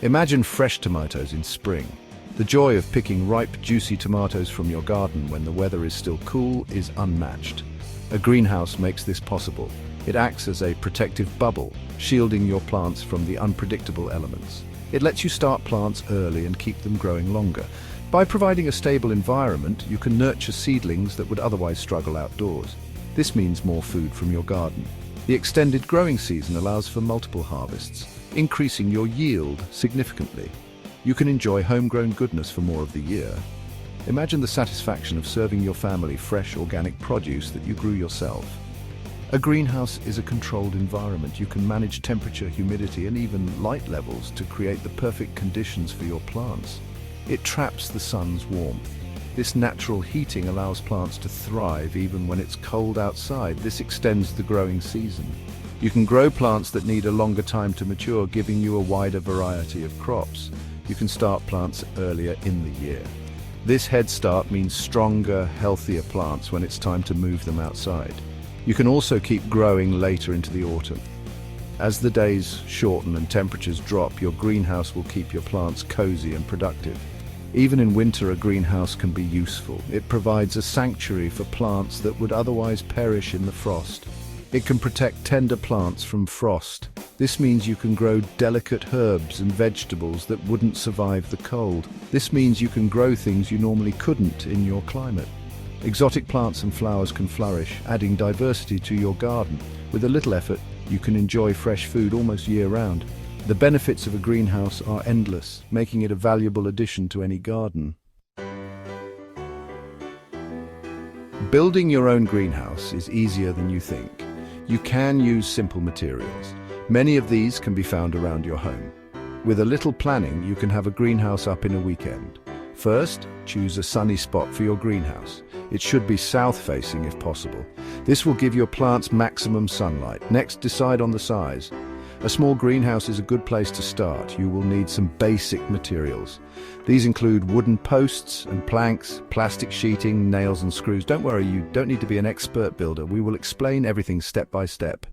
Imagine fresh tomatoes in spring. The joy of picking ripe, juicy tomatoes from your garden when the weather is still cool is unmatched. A greenhouse makes this possible. It acts as a protective bubble, shielding your plants from the unpredictable elements. It lets you start plants early and keep them growing longer. By providing a stable environment, you can nurture seedlings that would otherwise struggle outdoors. This means more food from your garden. The extended growing season allows for multiple harvests, increasing your yield significantly. You can enjoy homegrown goodness for more of the year. Imagine the satisfaction of serving your family fresh organic produce that you grew yourself. A greenhouse is a controlled environment. You can manage temperature, humidity, and even light levels to create the perfect conditions for your plants. It traps the sun's warmth. This natural heating allows plants to thrive even when it's cold outside. This extends the growing season. You can grow plants that need a longer time to mature, giving you a wider variety of crops. You can start plants earlier in the year. This head start means stronger, healthier plants when it's time to move them outside. You can also keep growing later into the autumn. As the days shorten and temperatures drop, your greenhouse will keep your plants cozy and productive. Even in winter, a greenhouse can be useful. It provides a sanctuary for plants that would otherwise perish in the frost. It can protect tender plants from frost. This means you can grow delicate herbs and vegetables that wouldn't survive the cold. This means you can grow things you normally couldn't in your climate. Exotic plants and flowers can flourish, adding diversity to your garden. With a little effort, you can enjoy fresh food almost year-round. The benefits of a greenhouse are endless, making it a valuable addition to any garden. Building your own greenhouse is easier than you think. You can use simple materials. Many of these can be found around your home. With a little planning, you can have a greenhouse up in a weekend. First, choose a sunny spot for your greenhouse. It should be south-facing if possible. This will give your plants maximum sunlight. Next, decide on the size. A small greenhouse is a good place to start. You will need some basic materials. These include wooden posts and planks, plastic sheeting, nails and screws. Don't worry, you don't need to be an expert builder. We will explain everything step by step.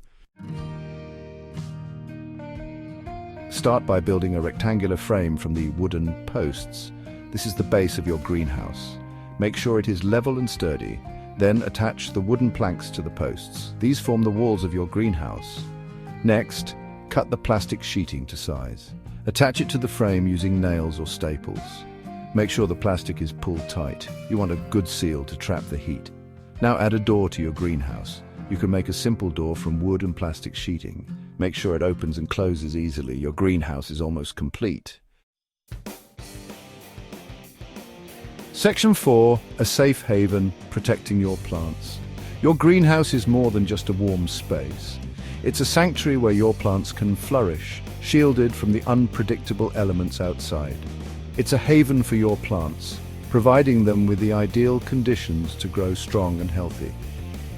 Start by building a rectangular frame from the wooden posts. This is the base of your greenhouse. Make sure it is level and sturdy. Then attach the wooden planks to the posts. These form the walls of your greenhouse. Next, cut the plastic sheeting to size. Attach it to the frame using nails or staples. Make sure the plastic is pulled tight. You want a good seal to trap the heat. Now add a door to your greenhouse. You can make a simple door from wood and plastic sheeting. Make sure it opens and closes easily. Your greenhouse is almost complete. Section 4. A safe haven protecting your plants. Your greenhouse is more than just a warm space. It's a sanctuary where your plants can flourish, shielded from the unpredictable elements outside. It's a haven for your plants, providing them with the ideal conditions to grow strong and healthy.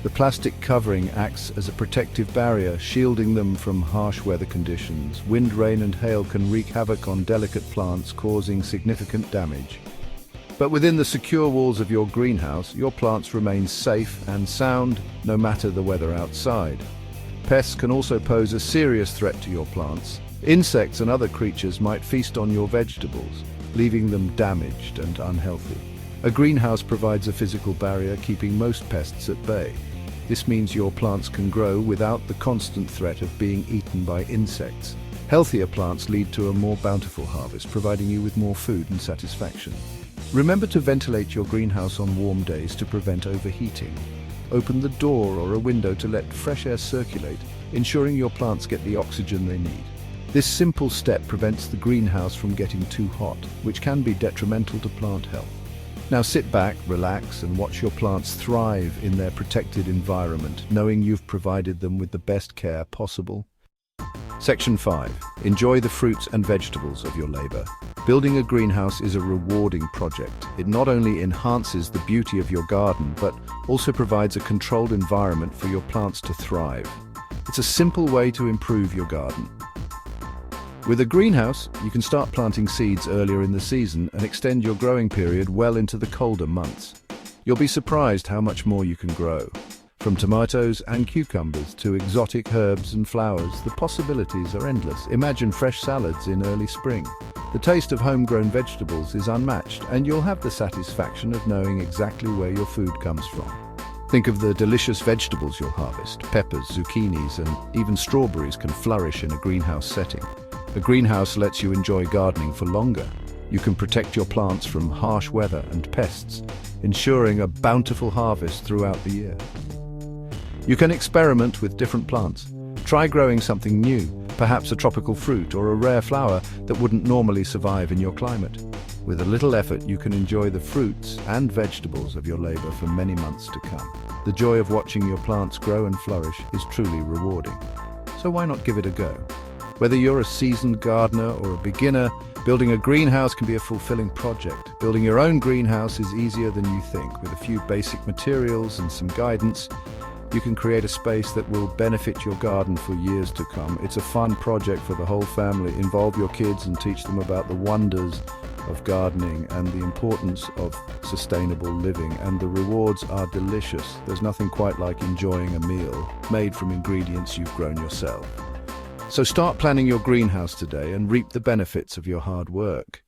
The plastic covering acts as a protective barrier, shielding them from harsh weather conditions. Wind, rain, and hail can wreak havoc on delicate plants, causing significant damage. But within the secure walls of your greenhouse, your plants remain safe and sound, no matter the weather outside. Pests can also pose a serious threat to your plants. Insects and other creatures might feast on your vegetables, leaving them damaged and unhealthy. A greenhouse provides a physical barrier, keeping most pests at bay. This means your plants can grow without the constant threat of being eaten by insects. Healthier plants lead to a more bountiful harvest, providing you with more food and satisfaction. Remember to ventilate your greenhouse on warm days to prevent overheating. Open the door or a window to let fresh air circulate, ensuring your plants get the oxygen they need. This simple step prevents the greenhouse from getting too hot, which can be detrimental to plant health. Now sit back, relax, and watch your plants thrive in their protected environment, knowing you've provided them with the best care possible. Section 5. Enjoy the fruits and vegetables of your labor. Building a greenhouse is a rewarding project. It not only enhances the beauty of your garden, but also provides a controlled environment for your plants to thrive. It's a simple way to improve your garden. With a greenhouse, you can start planting seeds earlier in the season and extend your growing period well into the colder months. You'll be surprised how much more you can grow. From tomatoes and cucumbers to exotic herbs and flowers, the possibilities are endless. Imagine fresh salads in early spring. The taste of homegrown vegetables is unmatched, and you'll have the satisfaction of knowing exactly where your food comes from. Think of the delicious vegetables you'll harvest. Peppers, zucchinis, and even strawberries can flourish in a greenhouse setting. A greenhouse lets you enjoy gardening for longer. You can protect your plants from harsh weather and pests, ensuring a bountiful harvest throughout the year. You can experiment with different plants. Try growing something new, perhaps a tropical fruit or a rare flower that wouldn't normally survive in your climate. With a little effort, you can enjoy the fruits and vegetables of your labor for many months to come. The joy of watching your plants grow and flourish is truly rewarding. So why not give it a go? Whether you're a seasoned gardener or a beginner, building a greenhouse can be a fulfilling project. Building your own greenhouse is easier than you think. With a few basic materials and some guidance, you can create a space that will benefit your garden for years to come. It's a fun project for the whole family. Involve your kids and teach them about the wonders of gardening and the importance of sustainable living, and the rewards are delicious. There's nothing quite like enjoying a meal made from ingredients you've grown yourself. So start planning your greenhouse today and reap the benefits of your hard work.